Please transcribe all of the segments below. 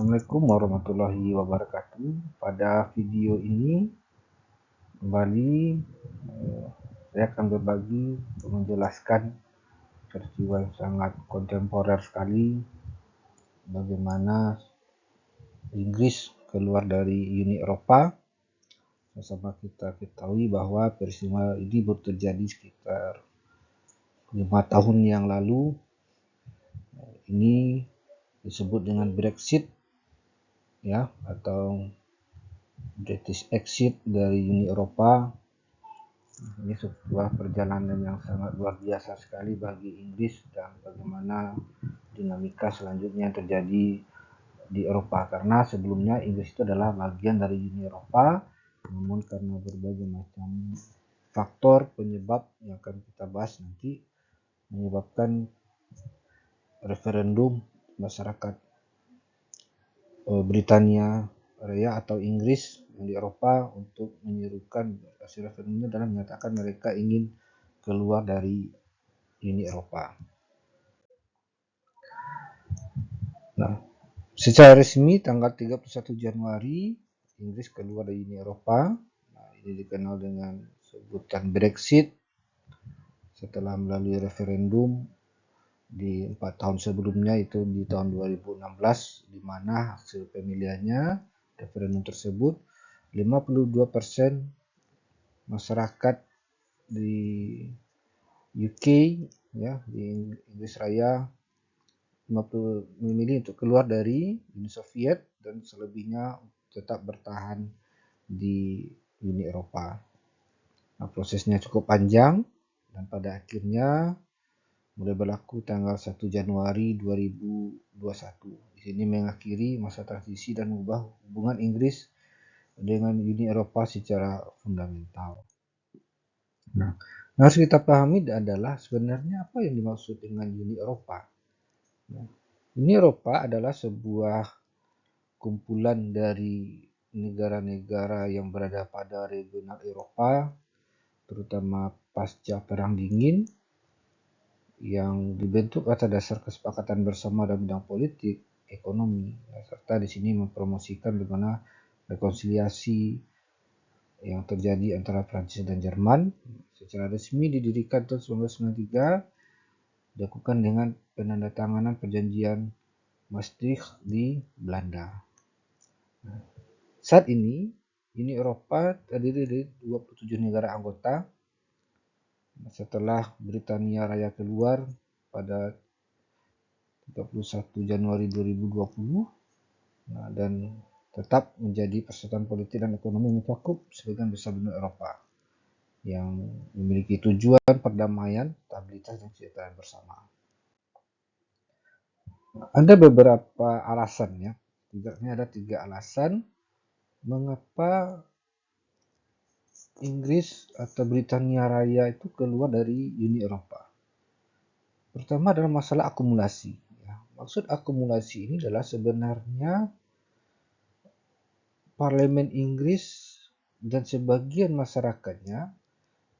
Assalamualaikum warahmatullahi wabarakatuh. Pada video ini kembali saya akan berbagi untuk menjelaskan peristiwa yang sangat kontemporer sekali, bagaimana Inggris keluar dari Uni Eropa. Sama kita ketahui bahwa peristiwa ini baru terjadi sekitar 5 tahun yang lalu. Ini disebut dengan Brexit, ya, atau British exit dari Uni Eropa. Ini sebuah perjalanan yang sangat luar biasa sekali bagi Inggris dan bagaimana dinamika selanjutnya yang terjadi di Eropa, karena sebelumnya Inggris itu adalah bagian dari Uni Eropa, namun karena berbagai macam faktor penyebab yang akan kita bahas nanti, menyebabkan referendum masyarakat Britania Raya atau Inggris yang di Eropa untuk menyerukan hasil referendumnya dalam menyatakan mereka ingin keluar dari Uni Eropa. Nah, secara resmi tanggal 31 Januari Inggris keluar dari Uni Eropa. Nah, ini dikenal dengan sebutan Brexit setelah melalui referendum di 4 tahun sebelumnya, itu di tahun 2016, di mana hasil pemilihannya referendum tersebut 52% masyarakat di UK, ya, di Inggris Raya memilih untuk keluar dari Uni Soviet dan selebihnya tetap bertahan di Uni Eropa. Nah, prosesnya cukup panjang dan pada akhirnya mulai berlaku tanggal 1 Januari 2021. Di sini mengakhiri masa transisi dan mengubah hubungan Inggris dengan Uni Eropa secara fundamental. Nah, yang harus kita pahami adalah sebenarnya apa yang dimaksud dengan Uni Eropa. Nah, Uni Eropa adalah sebuah kumpulan dari negara-negara yang berada pada regional Eropa, terutama pasca Perang Dingin, yang dibentuk atas dasar kesepakatan bersama dalam bidang politik, ekonomi, serta di sini mempromosikan bagaimana rekonsiliasi yang terjadi antara Prancis dan Jerman. Secara resmi didirikan tahun 1993, dilakukan dengan penandatanganan perjanjian Maastricht di Belanda. Saat ini Uni Eropa terdiri dari 27 negara anggota. Setelah Britania Raya keluar pada 31 Januari 2020, dan tetap menjadi persatuan politik dan ekonomi mencakup sebagian besar benua Eropa yang memiliki tujuan perdamaian, stabilitas, dan kesejahteraan bersama. Ada beberapa alasan, ya. Tidaknya ada 3 alasan mengapa Inggris atau Britania Raya itu keluar dari Uni Eropa. Pertama adalah masalah akumulasi. Maksud akumulasi ini adalah sebenarnya Parlemen Inggris dan sebagian masyarakatnya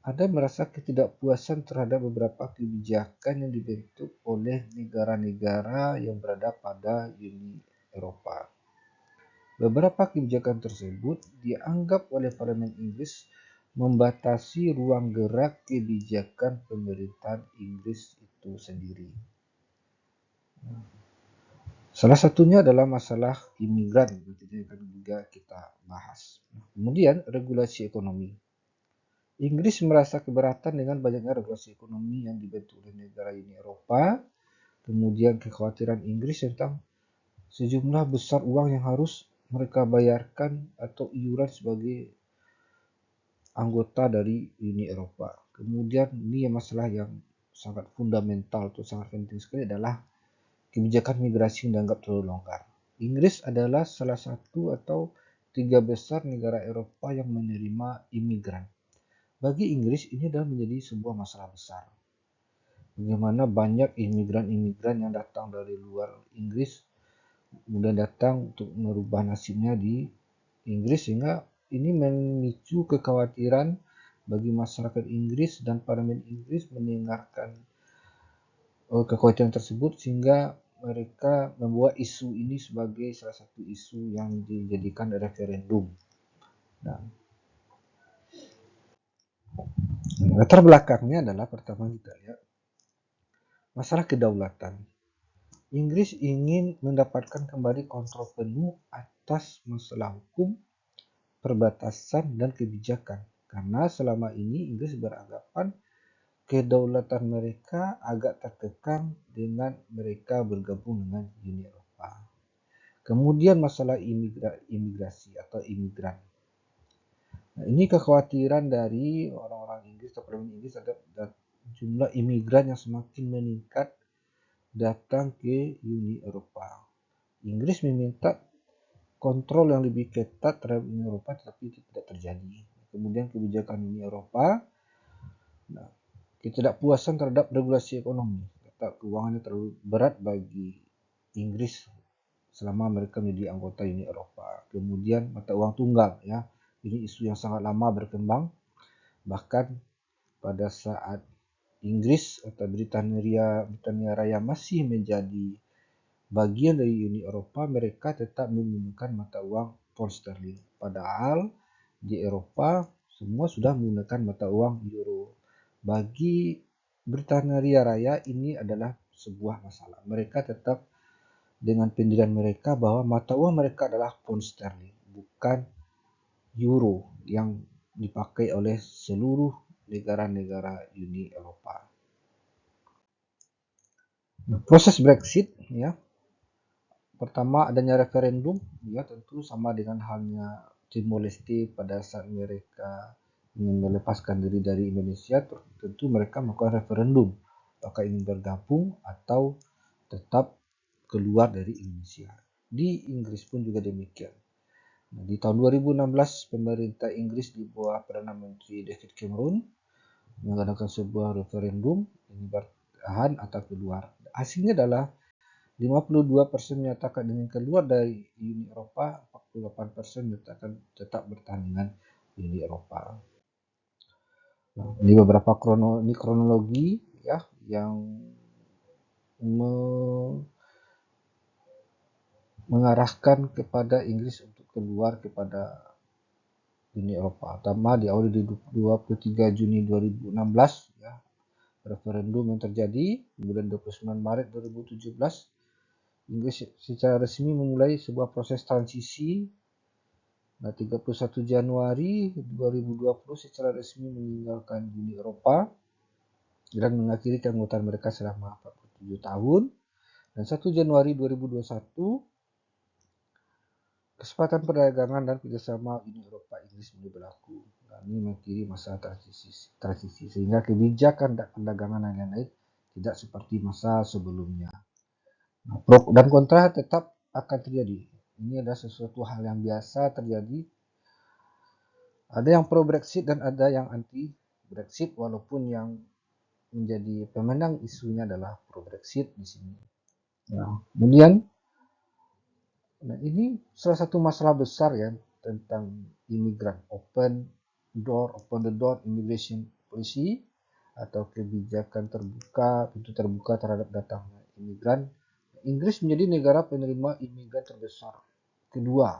ada merasa ketidakpuasan terhadap beberapa kebijakan yang dibentuk oleh negara-negara yang berada pada Uni Eropa. Beberapa kebijakan tersebut dianggap oleh Parlemen Inggris membatasi ruang gerak kebijakan pemerintahan Inggris itu sendiri. Salah satunya adalah masalah imigran, yang akan juga kita bahas. Kemudian regulasi ekonomi. Inggris merasa keberatan dengan banyaknya regulasi ekonomi yang dibentuk oleh negara Uni Eropa. Kemudian kekhawatiran Inggris tentang sejumlah besar uang yang harus mereka bayarkan atau iuran sebagai anggota dari Uni Eropa. Kemudian ini masalah yang sangat fundamental atau sangat penting sekali adalah kebijakan migrasi yang dianggap terlalu longgar. Inggris adalah salah satu atau 3 besar negara Eropa yang menerima imigran. Bagi Inggris ini adalah menjadi sebuah masalah besar. Bagaimana banyak imigran-imigran yang datang dari luar Inggris kemudian datang untuk merubah nasibnya di Inggris, sehingga ini memicu kekhawatiran bagi masyarakat Inggris dan Parlemen Inggris mendengarkan kekhawatiran tersebut, sehingga mereka membuat isu ini sebagai salah satu isu yang dijadikan referendum. Nah, latar belakangnya adalah pertama kita lihat masalah kedaulatan. Inggris ingin mendapatkan kembali kontrol penuh atas masalah hukum, perbatasan, dan kebijakan. Karena selama ini Inggris beranggapan kedaulatan mereka agak terkekang dengan mereka bergabung dengan Uni Eropa. Kemudian masalah imigrasi atau imigran. Nah, ini kekhawatiran dari orang-orang Inggris atau Parlemen Inggris ada jumlah imigran yang semakin meningkat datang ke Uni Eropa. Inggris meminta kontrol yang lebih ketat terhadap Uni Eropa, tetapi itu tidak terjadi. Kemudian kebijakan Uni Eropa, nah, ketidakpuasan terhadap regulasi ekonomi, kata keuangannya terlalu berat bagi Inggris selama mereka menjadi anggota Uni Eropa. Kemudian mata uang tunggal, ya, ini isu yang sangat lama berkembang. Bahkan pada saat Inggris atau Britania Raya masih menjadi bagian dari Uni Eropa, mereka tetap menggunakan mata uang pound sterling. Padahal di Eropa semua sudah menggunakan mata uang euro. Bagi Britania Raya ini adalah sebuah masalah. Mereka tetap dengan pendirian mereka bahwa mata uang mereka adalah pound sterling, bukan euro yang dipakai oleh seluruh negara-negara Uni Eropa. Proses Brexit, ya, pertama adanya referendum, ya, tentu sama dengan halnya Timor Leste pada saat mereka ingin melepaskan diri dari Indonesia, tentu mereka melakukan referendum apakah ingin bergabung atau tetap keluar dari Indonesia. Di Inggris pun juga demikian. Nah, di tahun 2016 pemerintah Inggris di bawah Perdana Menteri David Cameron mengadakan sebuah referendum ini bertahan atau keluar. Hasilnya adalah 52% menyatakan ingin keluar dari Uni Eropa, 48% menyatakan tetap bertahan dengan Uni Eropa. Nah, ini beberapa kronologi, ya, yang mengarahkan kepada Inggris untuk keluar kepada Uni Eropa. Pertama diawali di 23 Juni 2016, ya, referendum yang terjadi. Kemudian 29 Maret 2017 Inggris secara resmi memulai sebuah proses transisi. Nah, 31 Januari 2020 secara resmi meninggalkan Uni Eropa dan mengakhiri keanggotaan mereka selama 47 tahun. Dan 1 Januari 2021 kesepakatan perdagangan dan kerjasama Uni Eropa Inggris mulai berlaku. Nah, ini mengakhiri masa transisi sehingga kebijakan dan perdagangan dan lain-lain tidak seperti masa sebelumnya. Nah, pro dan kontra tetap akan terjadi. Ini adalah sesuatu hal yang biasa terjadi. Ada yang pro Brexit dan ada yang anti Brexit, walaupun yang menjadi pemenang isunya adalah pro Brexit di sini. Nah, kemudian, nah, ini salah satu masalah besar, ya, tentang imigran. Open the door immigration policy atau kebijakan terbuka, pintu terbuka terhadap datangnya imigran. Inggris menjadi negara penerima imigran terbesar kedua,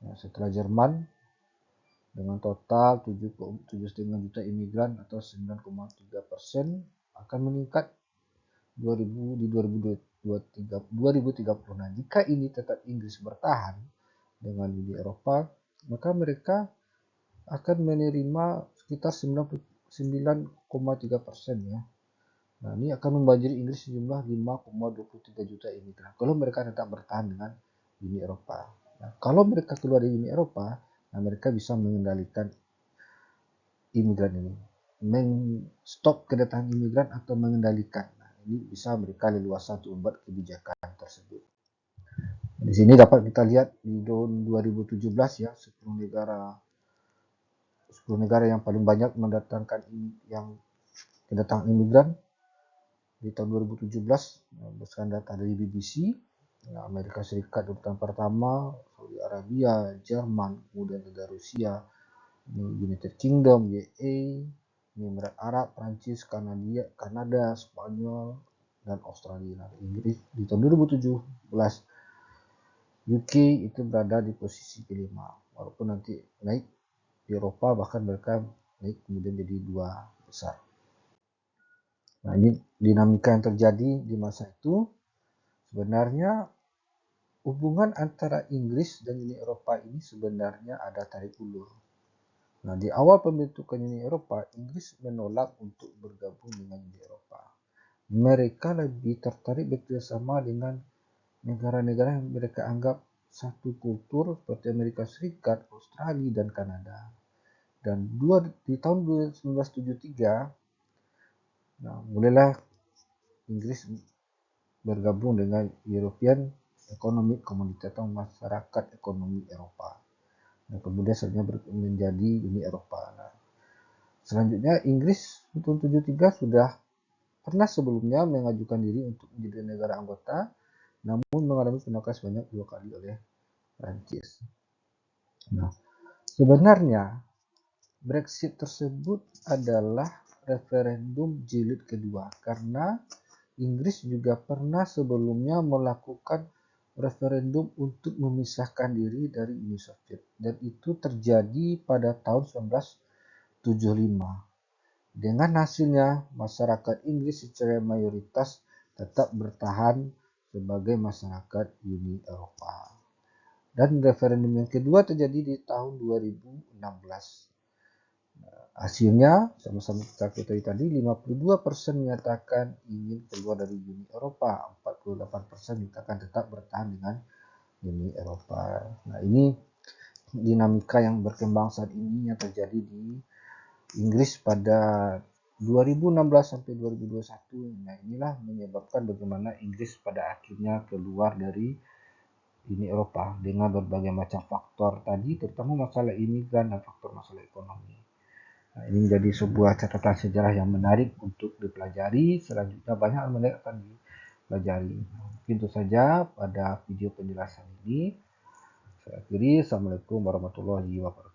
ya, setelah Jerman dengan total 7,5 juta imigran atau 9,3%, akan meningkat di 2030. Nah, jika ini tetap Inggris bertahan dengan Uni Eropa, maka mereka akan menerima sekitar 9,3%, ya. Nah, ini akan membanjiri Inggris sejumlah 5,23 juta imigran kalau mereka tetap bertahan dengan Uni Eropa. Nah, kalau mereka keluar dari Uni Eropa, nah, mereka bisa mengendalikan imigran ini, stop kedatangan imigran atau mengendalikan. Nah, ini bisa mereka leluasa untuk membuat kebijakan tersebut. Di sini dapat kita lihat di tahun 2017, ya, 10 negara yang paling banyak mendatangkan yang kedatangan imigran di tahun 2017 berdasarkan data dari BBC. Ya, Amerika Serikat urutan pertama, Saudi Arabia, Jerman, kemudian ada Rusia, United Kingdom, UAE, Emirat Arab, Prancis, Kanada, Spanyol, dan Australia. Nah, Inggris di tahun 2017 UK itu berada di posisi kelima, walaupun nanti naik di Eropa, bahkan mereka naik kemudian jadi 2 besar. Nah, ini dinamika yang terjadi di masa itu. Sebenarnya hubungan antara Inggris dan Uni Eropa ini sebenarnya ada tarik ulur. Nah, di awal pembentukan Uni Eropa, Inggris menolak untuk bergabung dengan Uni Eropa. Mereka lebih tertarik bekerjasama dengan negara-negara yang mereka anggap satu kultur seperti Amerika Serikat, Australia, dan Kanada. Dan di tahun 1973, nah, mulailah Inggris bergabung dengan European Economic Community atau Masyarakat Ekonomi Eropa. Nah, kemudian selanjutnya menjadi Uni Eropa. Nah, selanjutnya Inggris tahun 1973 sudah pernah sebelumnya mengajukan diri untuk menjadi negara anggota, namun mengalami penolakan sebanyak 2 kali oleh Prancis. Nah, sebenarnya Brexit tersebut adalah referendum jilid kedua karena Inggris juga pernah sebelumnya melakukan referendum untuk memisahkan diri dari Uni Soviet, dan itu terjadi pada tahun 1975. Dengan hasilnya, masyarakat Inggris secara mayoritas tetap bertahan sebagai masyarakat Uni Eropa. Dan referendum yang kedua terjadi di tahun 2016. Hasilnya, sama-sama kita ketahui tadi, 52% menyatakan ingin keluar dari Uni Eropa, 48% menyatakan tetap bertahan dengan Uni Eropa. Nah, ini dinamika yang berkembang saat ini yang terjadi di Inggris pada 2016 sampai 2021. Nah, inilah menyebabkan bagaimana Inggris pada akhirnya keluar dari Uni Eropa dengan berbagai macam faktor tadi, terutama masalah imigran dan faktor masalah ekonomi. Nah, ini menjadi sebuah catatan sejarah yang menarik untuk dipelajari. Selanjutnya banyak hal menarik akan dipelajari. Mungkin itu saja pada video penjelasan ini. Saya akhiri. Assalamualaikum warahmatullahi wabarakatuh.